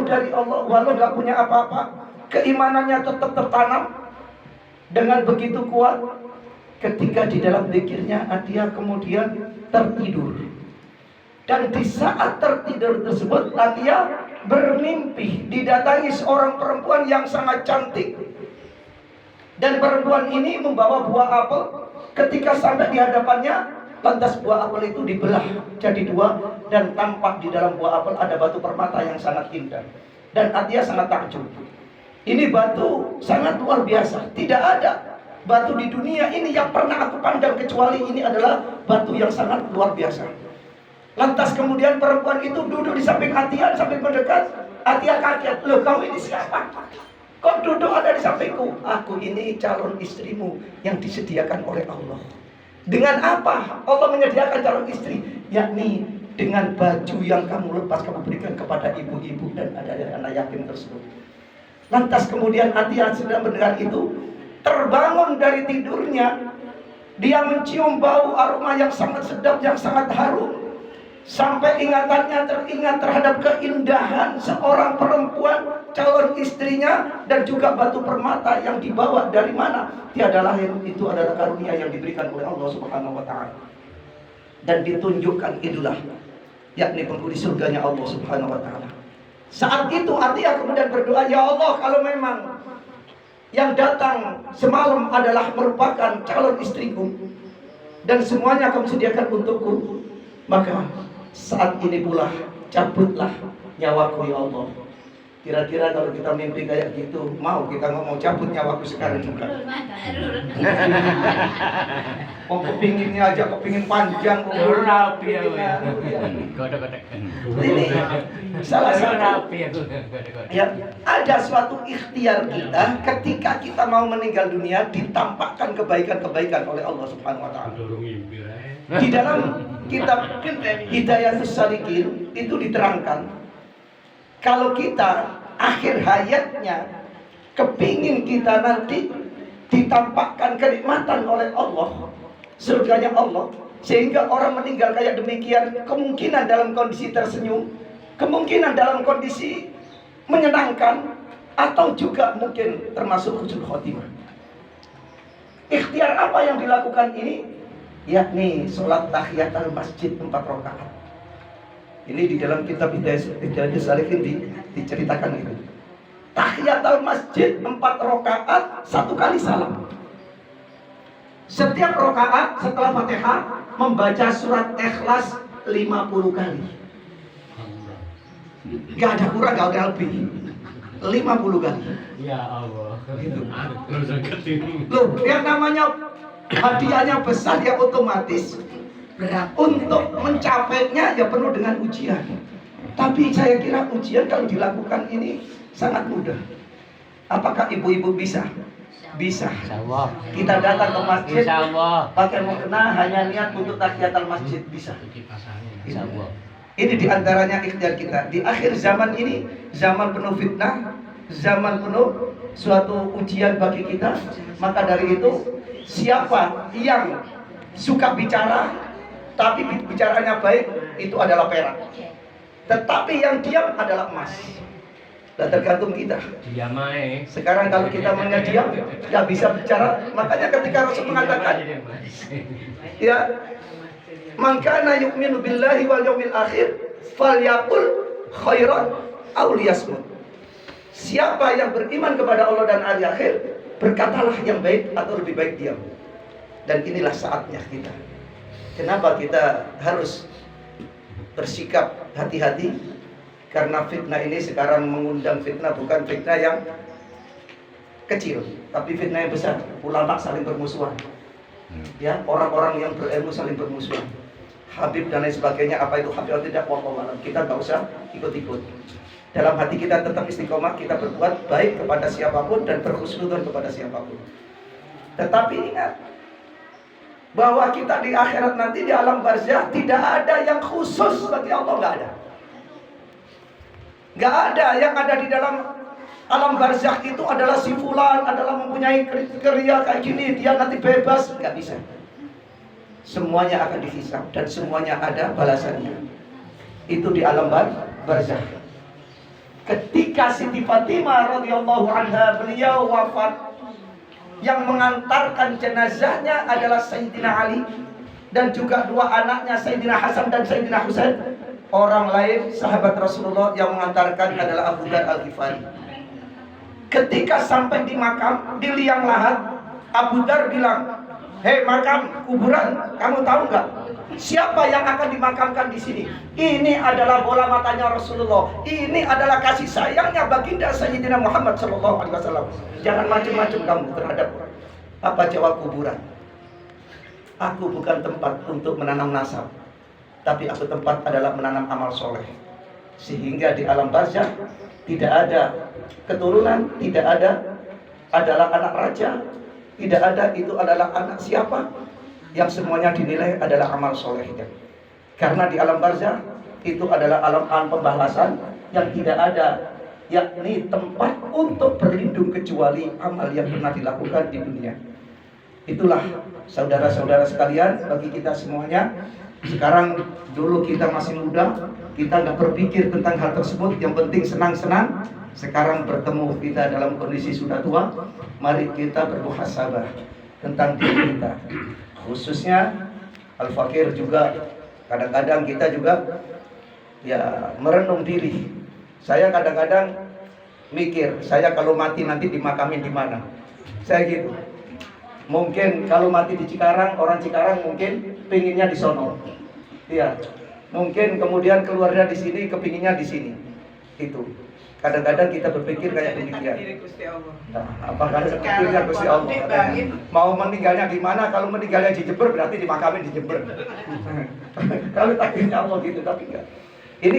jauh dari Allah, walau gak punya apa-apa, keimanannya tetap tertanam dengan begitu kuat. Ketika di dalam zikirnya dia kemudian tertidur, dan di saat tertidur tersebut dia bermimpi didatangi seorang perempuan yang sangat cantik, dan perempuan ini membawa buah apel. Ketika sampai di hadapannya, lantas buah apel itu dibelah jadi dua, dan tampak di dalam buah apel ada batu permata yang sangat indah. Dan Atia sangat takjub. Ini batu sangat luar biasa. Tidak ada batu di dunia ini yang pernah aku pandang kecuali ini adalah batu yang sangat luar biasa. Lantas kemudian perempuan itu duduk di samping Atia, sampai mendekat. Atia kaget, loh kau ini siapa? Kok duduk ada di sampingku? Aku ini calon istrimu yang disediakan oleh Allah. Dengan apa Allah menyediakan calon istri? Yakni dengan baju yang kamu lepas, kamu berikan kepada ibu-ibu dan anak yatim tersebut. Lantas kemudian Atia sedang mendengar itu, terbangun dari tidurnya. Dia mencium bau aroma yang sangat sedap, yang sangat harum. Sampai ingatannya teringat terhadap keindahan seorang perempuan, calon istrinya, dan juga batu permata yang dibawa dari mana? Tiada lain, itu adalah karunia yang diberikan oleh Allah Subhanahu wa ta'ala. Dan ditunjukkan itulah, yakni penghuni surganya Allah Subhanahu wa ta'ala. Saat itu Atia kemudian berdoa, ya Allah, kalau memang yang datang semalam adalah merupakan calon istriku dan semuanya kamu sediakan untukku, maka saat ini pula cabutlah nyawaku ya Allah. Kira-kira kalau kita mimpi kayak gitu, mau kita ngomong cabut nyawaku sekarang juga? Oh, kepinginnya aja kepingin panjang. Ini salah satu ya, ada suatu ikhtiar kita ketika kita mau meninggal dunia, ditampakkan kebaikan-kebaikan oleh Allah Subhanahu wa ta'ala. Di dalam kitab Hidayatus Shaliqin itu diterangkan, kalau kita akhir hayatnya kepingin kita nanti ditampakkan kenikmatan oleh Allah, surganya Allah, sehingga orang meninggal kayak demikian, kemungkinan dalam kondisi tersenyum, kemungkinan dalam kondisi menyenangkan, atau juga mungkin termasuk husnul khotimah. Ikhtiar apa yang dilakukan ini? Yakni sholat tahiyatul masjid 4 rakaat. Ini di dalam kitab Hidayatus Shaliqin diceritakan itu. Tahiyatul masjid 4 rakaat, 1 kali salam. Setiap rakaat setelah Fatihah membaca surat Ikhlas 50 kali. Gak ada kurang, gak ada lebih. 50 kali. Ya Allah. Gitu. Loh, yang namanya hadiahnya besar ya otomatis berat. Untuk mencapainya ya penuh dengan ujian. Tapi saya kira ujian kalau dilakukan ini sangat mudah. Apakah ibu-ibu bisa? Bisa. Kita datang ke masjid pakai mukena, hanya niat untuk tahiyatul masjid, bisa. Ini diantaranya ikhtiar kita. Di akhir zaman ini, zaman penuh fitnah, zaman penuh suatu ujian bagi kita. Maka dari itu, siapa yang suka bicara tapi bicaranya baik, itu adalah perak. Tetapi yang diam adalah emas. Dan tergantung kita. Sekarang kalau kita maunya diam, nggak bisa bicara. Makanya ketika Rasul mengatakan, ya, man kana yu'minu billahi wal yawmil akhir falyaqul khairan aw liyasmut. Siapa yang beriman kepada Allah dan hari akhir, berkatalah yang baik atau lebih baik diam. Dan inilah saatnya kita. Kenapa kita harus bersikap hati-hati? Karena fitnah ini sekarang mengundang fitnah, bukan fitnah yang kecil, tapi fitnah yang besar. Ulama saling bermusuhan, ya, orang-orang yang berilmu saling bermusuhan. Habib dan lain sebagainya, apa itu Habib atau tidak, wallahu a'lam. Kita nggak usah ikut-ikut. Dalam hati kita tetap istiqomah, kita berbuat baik kepada siapapun dan berhusnudzon kepada siapapun. Tetapi ingat bahwa kita di akhirat nanti, di alam barzakh, tidak ada yang khusus bagi Allah, nggak ada. Nggak ada yang ada di dalam alam barzakh itu adalah si fulan, adalah mempunyai kriteria kayak gini, dia nanti bebas. Nggak bisa. Semuanya akan dihisab dan semuanya ada balasannya. Itu di alam barzakh. Ketika Siti Fatimah radhiyallahu anha beliau wafat, yang mengantarkan jenazahnya adalah Sayyidina Ali dan juga dua anaknya Sayyidina Hasan dan Sayyidina Husain. Orang lain sahabat Rasulullah yang mengantarkan adalah Abu Dzar Al-Ghifari. Ketika sampai di makam, di liang lahat, Abu Dzar bilang, "Hei makam kuburan, kamu tahu nggak siapa yang akan dimakamkan di sini? Ini adalah bola matanya Rasulullah. Ini adalah kasih sayangnya baginda Sayyidina Muhammad Sallallahu Alaihi Wasallam. Jangan macam-macam kamu terhadap apa jawab kuburan. Aku bukan tempat untuk menanam nasab, tapi aku tempat adalah menanam amal soleh. Sehingga di alam barzah tidak ada keturunan, tidak ada adalah anak raja, tidak ada itu adalah anak siapa, yang semuanya dinilai adalah amal solehnya. Karena di alam barzah itu adalah alam pembahasan yang tidak ada, yakni tempat untuk berlindung kecuali amal yang pernah dilakukan di dunia. Itulah saudara-saudara sekalian, bagi kita semuanya. Sekarang dulu kita masih muda, kita nggak berpikir tentang hal tersebut. Yang penting senang-senang. Sekarang bertemu kita dalam kondisi sudah tua, mari kita bermuhasabah tentang diri kita. Khususnya Al-Fakir juga kadang-kadang kita juga ya merenung diri. Saya kadang-kadang mikir, saya kalau mati nanti dimakamin di mana? Saya gitu. Mungkin kalau mati di Cikarang, orang Cikarang mungkin pinginnya di sono. Iya. Mungkin kemudian keluarnya di sini, kepinginnya di sini. Itu. Kadang-kadang kita berpikir kayak demikian. Nah, apakah takdirnya Gusti Allah? Mau meninggalnya di mana? Kalau meninggalnya di Jember berarti dimakamin di Jember. Kalau takdirnya Allah gitu, tapi enggak. Ini